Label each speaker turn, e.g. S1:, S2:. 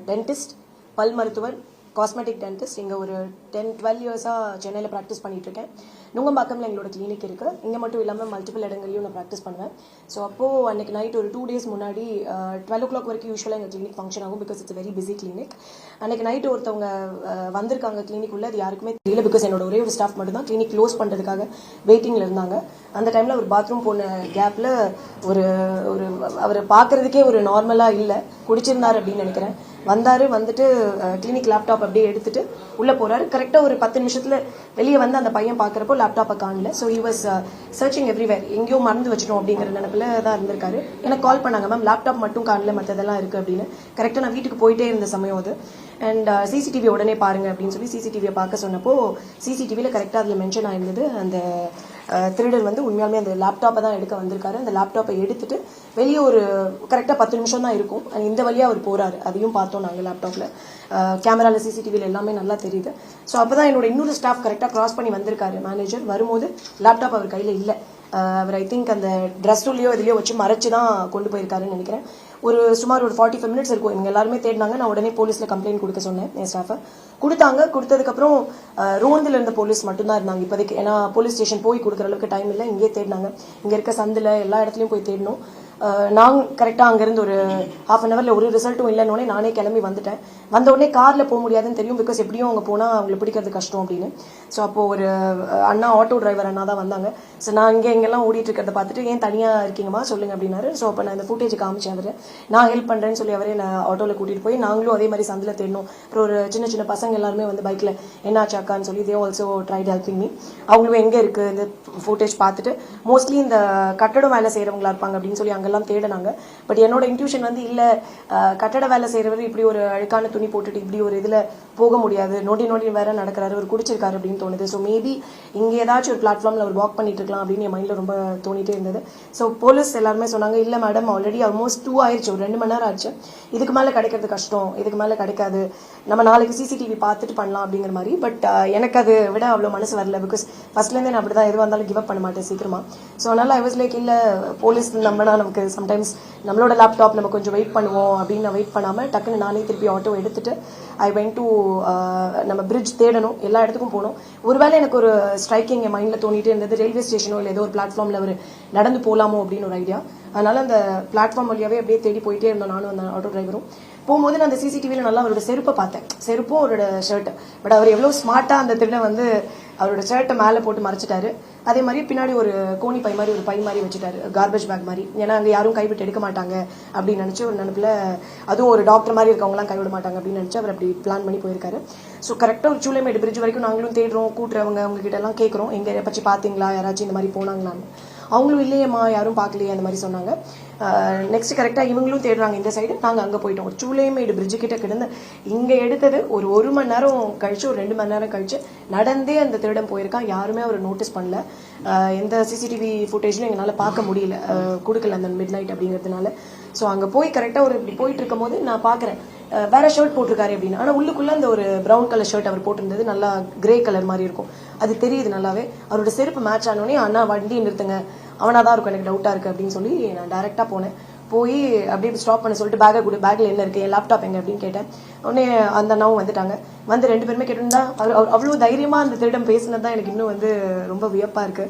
S1: Dentist, பல் மருத்துவர், cosmetic dentist. இங்கே ஒரு 10-12 இயர்ஸாக சென்னையில் ப்ராக்டிஸ் பண்ணிகிட்ருக்கேன். நுங்கம்பாக்கம்ல எங்களோட கிளினிக் இருக்குது. இங்கே மட்டும் இல்லாமல் மல்டிபிள் இடங்களையும் நான் ப்ராக்டிஸ் பண்ணுவேன். ஸோ அப்போது அன்றைக்கி நைட் ஒரு 2 days முன்னாடி 12 o'clock வரைக்கும் யூஸ்வலாக எங்கள் கிளினிக் ஃபங்க்ஷன் ஆகும். Because it's very busy clinic. அன்றைக்கி நைட்டு ஒருத்தவங்க வந்திருக்காங்க கிளினிக் உள்ள. அது யாருக்குமே தெரியல. பிகாஸ் என்னோட ஒரே ஒரு ஸ்டாஃப் மட்டும் தான் கிளினிக் க்ளோஸ் பண்ணுறதுக்காக வெயிட்டிங்கில் இருந்தாங்க. அந்த டைமில் ஒரு பாத்ரூம் போன கேப்பில் ஒரு அவர் பார்க்குறதுக்கே ஒரு நார்மலாக இல்லை, குடிச்சிருந்தார் அப்படின்னு நினைக்கிறேன். வந்துட்டு கிளினிக் லேப்டாப் அப்படியே எடுத்துட்டு உள்ளே போகிறாரு. கரெக்டாக ஒரு 10 நிமிஷத்தில் வெளியே வந்து அந்த பையன் பார்க்குறப்போ லேப்டாப்பை காணல. So he was searching everywhere. எங்கேயோ மறந்து வச்சிட்டோம் அப்படிங்கிற நினைப்பில் தான் இருந்திருக்காரு. எனக்கு கால் பண்ணாங்க, மேம் லேப்டாப் மட்டும் காணல, மற்றதெல்லாம் இருக்குது அப்படின்னு. கரெக்டாக நான் வீட்டுக்கு போயிட்டே இருந்த சமயம் அது. அண்ட் சிசிடிவி உடனே பாருங்க அப்படின்னு சொல்லி சிசிடிவியை பார்க்க சொன்னப்போ சிசிடிவியில் கரெக்டாக அதில் மென்ஷன் ஆயிருந்தது. அந்த திருடர் வந்து உண்மையாலுமே அந்த லேப்டாப்பை தான் எடுக்க வந்திருக்காரு. அந்த லேப்டாப்பை எடுத்துட்டு வெளியே ஒரு கரெக்டாக 10 நிமிஷம் தான் இருக்கும். இந்த வழியாக அவர் போகிறாரு. அதையும் பார்த்தோம் நாங்கள் லேப்டாப்பில். கேமராவில் சிசிடிவியில் எல்லாமே நல்லா தெரியுது. ஸோ அப்போ தான் என்னோட இன்னொரு ஸ்டாஃப் கரெக்டாக கிராஸ் பண்ணி வந்திருக்காரு. மேனேஜர் வரும்போது லேப்டாப் அவர் கையில் இல்லை. அவர் ஐ திங்க் அந்த ட்ரெஸ்ஸுலையோ இதுலையோ வச்சு மறைச்சு தான் கொண்டு போயிருக்காருன்னு நினைக்கிறேன். சுமார் ஒரு 45 minutes இருக்கும். இவங்க எல்லாருமே தேடினாங்க. நான் உடனே போலீஸில் கம்ப்ளைண்ட் கொடுக்க சொன்னேன் என் ஸ்டாஃபை. கொடுத்ததுக்கப்புறம் ரோந்தில் இருந்த போலீஸ் மட்டும்தான் இருந்தாங்க இப்போதைக்கு. ஏன்னா போலீஸ் ஸ்டேஷன் போய் கொடுக்குற அளவுக்கு டைம் இல்லை. இங்கேயே தேடினாங்க. இங்கே இருக்க சந்தில் எல்லா இடத்துலையும் போய் தேடணும். நாங்கள் கரெக்டாக அங்கேருந்து ஒரு ½ an hour ஒரு ரிசல்ட்டும் இல்லைன்னொடனே நானே கிளம்பி வந்துட்டேன். வந்த உடனே காரில் போக முடியாதுன்னு தெரியும். பிகாஸ் எப்படியும் அவங்க போனால் அவங்களை பிடிக்கிறது கஷ்டம் அப்படின்னு. ஸோ அப்போது ஒரு அண்ணா, ஆட்டோ டிரைவர் அண்ணா தான் வந்தாங்க. ஸோ நான் இங்கெல்லாம் ஓடிட்டு இருக்கிறத பார்த்துட்டு, ஏன் தனியாக இருக்கீங்கம்மா சொல்லுங்க அப்படின்னாரு. ஸோ அப்போ நான் இந்த ஃபுட்டேஜ் காமிச்சேன். அவர் நான் ஹெல்ப் பண்ணுறேன்னு சொல்லி அவரே நான் ஆட்டோவில் கூட்டிகிட்டு போய் நாங்களும் அதே மாதிரி சந்தில் தேடணும். அப்புறம் ஒரு சின்ன சின்ன பசங்க எல்லாருமே வந்து பைக்கில் என்னாச்சு அக்கான்னு சொல்லி they also tried helping me. அவங்களும் எங்கே இருக்குது இந்த ஃபுட்டேஜ் பார்த்துட்டு மோஸ்ட்லி இந்த கட்டடம் வேலை செய்கிறவங்களா இருப்பாங்க அப்படின்னு சொல்லி அங்கெல்லாம் தேடினாங்க. பட் என்னோட இன்ட்யூஷன் வந்து இல்லை, கட்டட வேலை செய்கிறவர் இப்படி ஒரு அழுக்கான துணி போட்டுட்டு இப்படி ஒரு இதில் போக முடியாது, நோண்டி வேற நடக்கிறாரு, அவர் குடிச்சிருக்காரு அப்படின்னு தோணுது. ஸோ மேபி இங்கே ஏதாச்சும் ஒரு பிளாட்ஃபார்மில் அவர் வாக் பண்ணிட்டு இருக்கலாம் அப்படின்னு என் மைண்டில் ரொம்ப தோணிட்டே இருந்தது. ஸோ போலீஸ் எல்லாருமே சொன்னாங்க, இல்லை மேடம் ஆல்ரெடி ஆல்மோஸ்ட் 2 ஆயிடுச்சு, ஒரு 2 மணி நேரம் ஆச்சு, இதுக்கு மேலே கிடைக்கிறது கஷ்டம், இதுக்கு மேலே கிடைக்காது, நம்ம நாளைக்கு சிசிடிவி பார்த்துட்டு பண்ணலாம் அப்படிங்கிற மாதிரி. பட் எனக்கு அது விட அவ்வளோ மனசு வரல. பிகாஸ் ஃபர்ஸ்ட்லேருந்தே நான் அப்படி தான் எதுவாக இருந்தாலும் கிவ் அப் பண்ண மாட்டேன் சீக்கிரமா. ஸோ அதனால ஐ வாஸ் லைக், இல்லை போலீஸ் நம்பினா நமக்கு சம்டைம்ஸ் நம்மளோட லேப்டாப் நம்ம கொஞ்சம் வெயிட் பண்ணுவோம் அப்படின்னு நான் வெயிட் பண்ணாமல் டக்குன்னு நானே திருப்பி ஆட்டோ எடுத்துட்டு ஐ வென்ட் டு நம்ம பிரிட்ஜ் தேடணும், எல்லா இடத்துக்கும் போகணும். ஒருவேளை எனக்கு ஒரு ஸ்ட்ரைக்கிங் என் மைண்டில் தோணிட்டே இருந்தது, ரயில்வே ஸ்டேஷனோ இல்லை ஏதோ ஒரு பிளாட்ஃபார்மில் அவர் நடந்து போகலாமோ அப்படின்னு ஒரு ஐடியா. அதனால அந்த பிளாட்ஃபார்ம் வழியாகவே அப்படியே தேடி போயிட்டே இருந்தோம் நானும் அந்த ஆட்டோ டிரைவரும். போகும்போது நான் அந்த சிசிடிவியில் நல்லா அவரோட செருப்பை பார்த்தேன், செருப்பும் அவரோட ஷர்ட்டு. பட் அவர் எவ்வளோ ஸ்மார்ட்டாக அந்த திருட வந்து அவரோட ஷர்ட்டை மேலே போட்டு மறைச்சிட்டாரு. அதே மாதிரி பின்னாடி ஒரு கோணி பை மாதிரி ஒரு பை மாதிரி வச்சுட்டாரு, கார்பேஜ் பேக் மாதிரி. ஏன்னா அங்கே யாரும் கைவிட்டு எடுக்க மாட்டாங்க அப்படின்னு நினச்சி ஒரு நினைப்பில், அதுவும் ஒரு டாக்டர் மாதிரி இருக்கவங்களாம் கைவிட மாட்டாங்க அப்படின்னு நினச்சி அவர் அப்படி பிளான் பண்ணி போயிருக்காரு. ஸோ கரெக்டாக ஒரு சூளைமேடு பிரிட்ஜ் வரைக்கும் நாங்களும் தேடுறோம், கூட்டுறவங்க அவங்ககிட்ட எல்லாம் கேட்குறோம், எங்கே பற்றி பார்த்தீங்களா, யாராச்சும் இந்த மாதிரி போனாங்களான்னு. அவங்களும் இல்லையம்மா யாரும் பார்க்கலையே அந்த மாதிரி சொன்னாங்க. நெக்ஸ்ட் கரெக்டாக இவங்களும் தேடுறாங்க இந்த சைடு, நாங்கள் அங்கே போயிட்டோம். ஒரு சூளைமேடு பிரிட்ஜு கிட்ட கிடந்து இங்கே எடுத்தது ஒரு 1 மணி நேரம் கழிச்சு, ஒரு 2 மணி நேரம் கழிச்சு நடந்தே அந்த திருடம் போயிருக்கான். யாருமே அவர் நோட்டீஸ் பண்ணல. எந்த சிசிடிவி ஃபுட்டேஜ்லையும் எங்களால் பார்க்க முடியல, கொடுக்கல அந்த மிட் நைட் அப்படிங்கிறதுனால. ஸோ அங்கே போய் கரெக்டாக ஒரு இப்படி போயிட்டு இருக்கும் போது நான் பார்க்குறேன், வேற ஷர்ட் போட்டிருக்காரு அப்படின்னு. ஆனால் உள்ளுக்குள்ளே அந்த ஒரு ப்ரௌன் கலர் ஷர்ட் அவர் போட்டிருந்தது, நல்லா கிரே கலர் மாதிரி இருக்கும், அது தெரியுது நல்லாவே. அவரோட செருப்பு மேட்ச் ஆனோடனே, அண்ணா வண்டி நிறுத்துங்க, அவனாக தான் இருக்கும், எனக்கு டவுட்டாக இருக்குது அப்படின்னு சொல்லி நான் டேரெக்டாக போனேன். போய் அப்படியே ஸ்டாப் பண்ண சொல்லிட்டு பேக்கை கொடு, பேக்கில் என்ன இருக்குது, என் லேப்டாப் எங்கே அப்படின்னு கேட்டேன். உடனே அந்த அண்ணாவும் வந்துட்டாங்க. வந்து 2 பேருமே கேட்டிருந்தா அவ்வளோ தைரியமாக அந்த திருடம் பேசினது தான் எனக்கு இன்னும் வந்து ரொம்ப வியப்பாக இருக்குது.